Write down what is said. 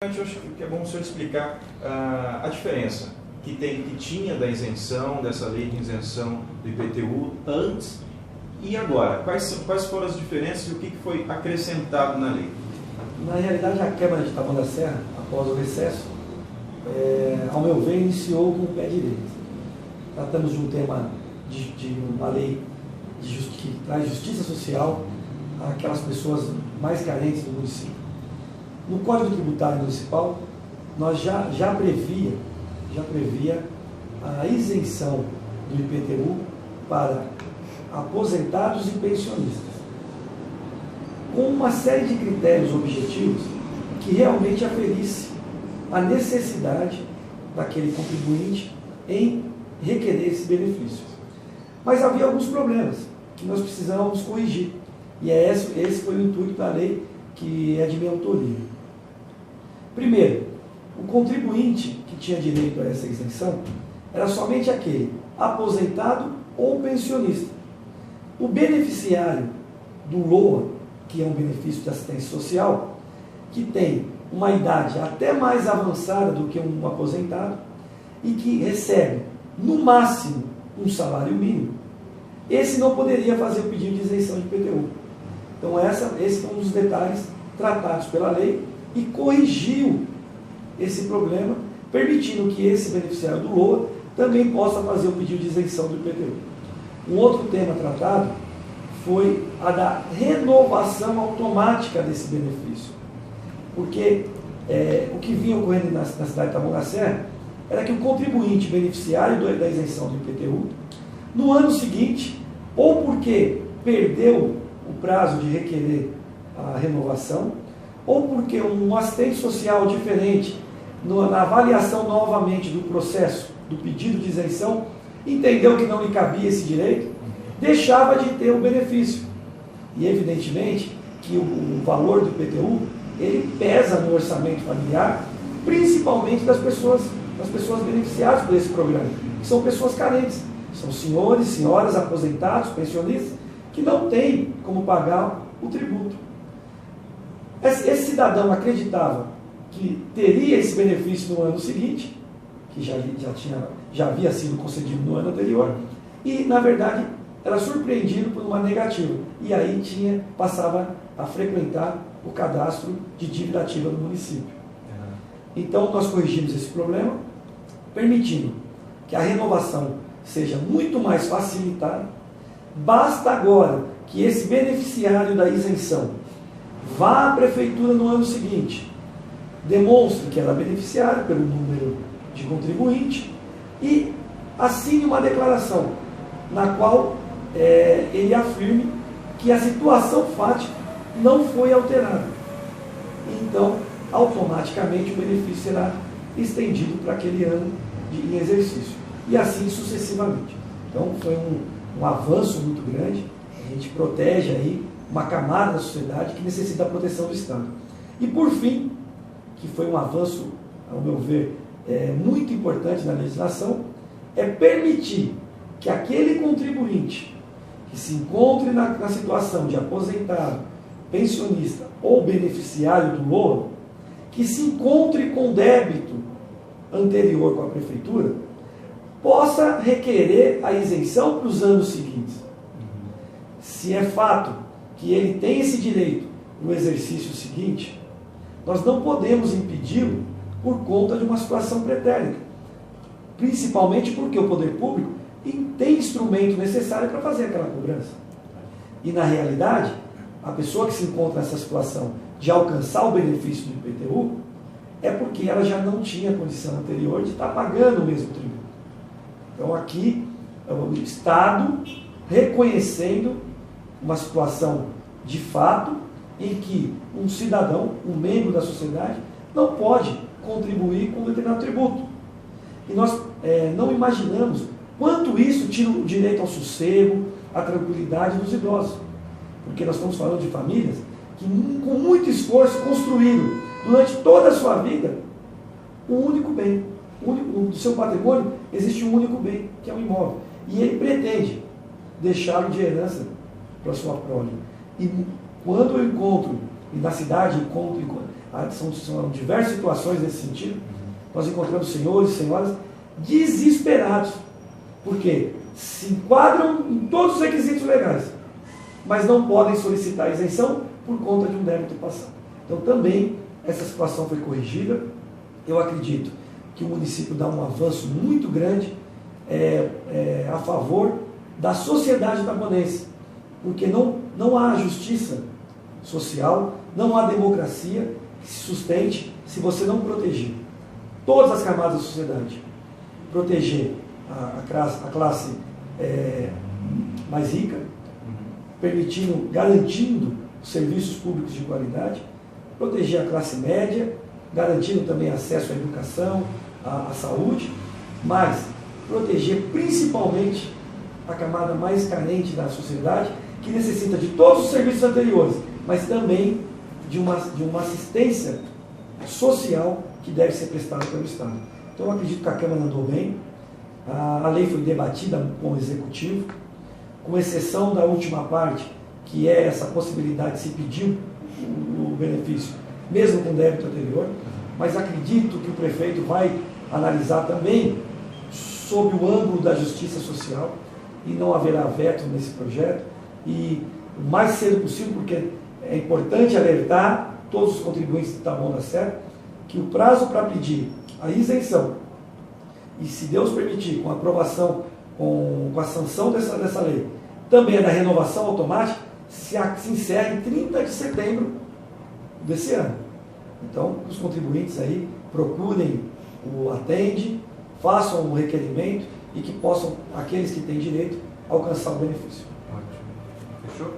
Eu acho que é bom o senhor explicar a diferença que tinha da isenção, dessa lei de isenção do IPTU antes e agora. Quais foram as diferenças e o que foi acrescentado na lei? Na realidade, a Câmara de Taboão da Serra, após o recesso, ao meu ver, iniciou com o pé direito. Tratamos de um tema de uma lei que traz justiça social àquelas pessoas mais carentes do município. No Código Tributário Municipal, nós já previa a isenção do IPTU para aposentados e pensionistas, com uma série de critérios objetivos que realmente aferisse a necessidade daquele contribuinte em requerer esse benefício. Mas havia alguns problemas que nós precisávamos corrigir, e esse foi o intuito da lei que é de minha autoria. Primeiro, o contribuinte que tinha direito a essa isenção era somente aquele aposentado ou pensionista. O beneficiário do LOA, que é um benefício de assistência social, que tem uma idade até mais avançada do que um aposentado e que recebe, no máximo, um salário mínimo, esse não poderia fazer o pedido de isenção de IPTU. Então, esse foi um dos detalhes tratados pela lei e corrigiu esse problema, permitindo que esse beneficiário do LOA também possa fazer o pedido de isenção do IPTU. Um outro tema tratado foi a da renovação automática desse benefício. Porque o que vinha ocorrendo na cidade de Taboão da Serra era que o contribuinte beneficiário da isenção do IPTU, no ano seguinte, ou porque perdeu o prazo de requerer a renovação, ou porque um assistente social diferente, na avaliação novamente do processo, do pedido de isenção, entendeu que não lhe cabia esse direito, deixava de ter o benefício. E evidentemente que o valor do IPTU, ele pesa no orçamento familiar, principalmente das pessoas beneficiadas por esse programa, que são pessoas carentes, são senhores, senhoras, aposentados, pensionistas, que não têm como pagar o tributo. Esse cidadão acreditava que teria esse benefício no ano seguinte, que já havia sido concedido no ano anterior, e, na verdade, era surpreendido por uma negativa. E aí passava a frequentar o cadastro de dívida ativa do município. Então, nós corrigimos esse problema, permitindo que a renovação seja muito mais facilitada. Basta agora que esse beneficiário da isenção vá à prefeitura no ano seguinte, demonstre que era beneficiário pelo número de contribuinte e assine uma declaração na qual ele afirme que a situação fática não foi alterada. Então, automaticamente o benefício será estendido para aquele ano em exercício. E assim sucessivamente. Então, foi um avanço muito grande. A gente protege aí uma camada da sociedade que necessita da proteção do Estado. E por fim, que foi um avanço, ao meu ver, muito importante na legislação, é permitir que aquele contribuinte que se encontre na situação de aposentado, pensionista ou beneficiário do LOA, que se encontre com débito anterior com a prefeitura, possa requerer a isenção para os anos seguintes. Se é fato que ele tem esse direito no exercício seguinte, nós não podemos impedi-lo por conta de uma situação pretérita. Principalmente porque o poder público tem instrumento necessário para fazer aquela cobrança. E, na realidade, a pessoa que se encontra nessa situação de alcançar o benefício do IPTU é porque ela já não tinha condição anterior de estar pagando o mesmo tributo. Então, aqui, é o Estado reconhecendo uma situação de fato em que um cidadão, um membro da sociedade, não pode contribuir com um determinado tributo. E nós não imaginamos quanto isso tira o direito ao sossego, à tranquilidade dos idosos. Porque nós estamos falando de famílias que, com muito esforço, construíram durante toda a sua vida um único bem. No seu patrimônio existe um único bem, que é o imóvel. E ele pretende deixá-lo de herança para a sua prole. E quando eu encontro, e na cidade encontro São diversas situações nesse sentido. Nós encontramos senhores e senhoras desesperados, porque se enquadram em todos os requisitos legais, mas não podem solicitar isenção por conta de um débito passado. Então também essa situação foi corrigida. Eu acredito que o município dá um avanço muito grande a favor da sociedade taponense, porque não há justiça social, não há democracia que se sustente se você não proteger todas as camadas da sociedade. Proteger a classe mais rica, garantindo serviços públicos de qualidade, proteger a classe média, garantindo também acesso à educação, à saúde, mas proteger principalmente a camada mais carente da sociedade, que necessita de todos os serviços anteriores, mas também de uma assistência social que deve ser prestada pelo Estado. Então eu acredito que a Câmara andou bem, a lei foi debatida com o Executivo, com exceção da última parte, que é essa possibilidade de se pedir o benefício, mesmo com débito anterior, mas acredito que o prefeito vai analisar também sob o ângulo da justiça social e não haverá veto nesse projeto, e o mais cedo possível, porque é importante alertar todos os contribuintes que estavam na certa, que o prazo para pedir a isenção, e se Deus permitir, com a aprovação, com a sanção dessa lei, também da renovação automática, se encerra em 30 de setembro desse ano. Então, os contribuintes aí procurem o Atende, façam um requerimento e que possam, aqueles que têm direito, alcançar o benefício. Ótimo. Fechou?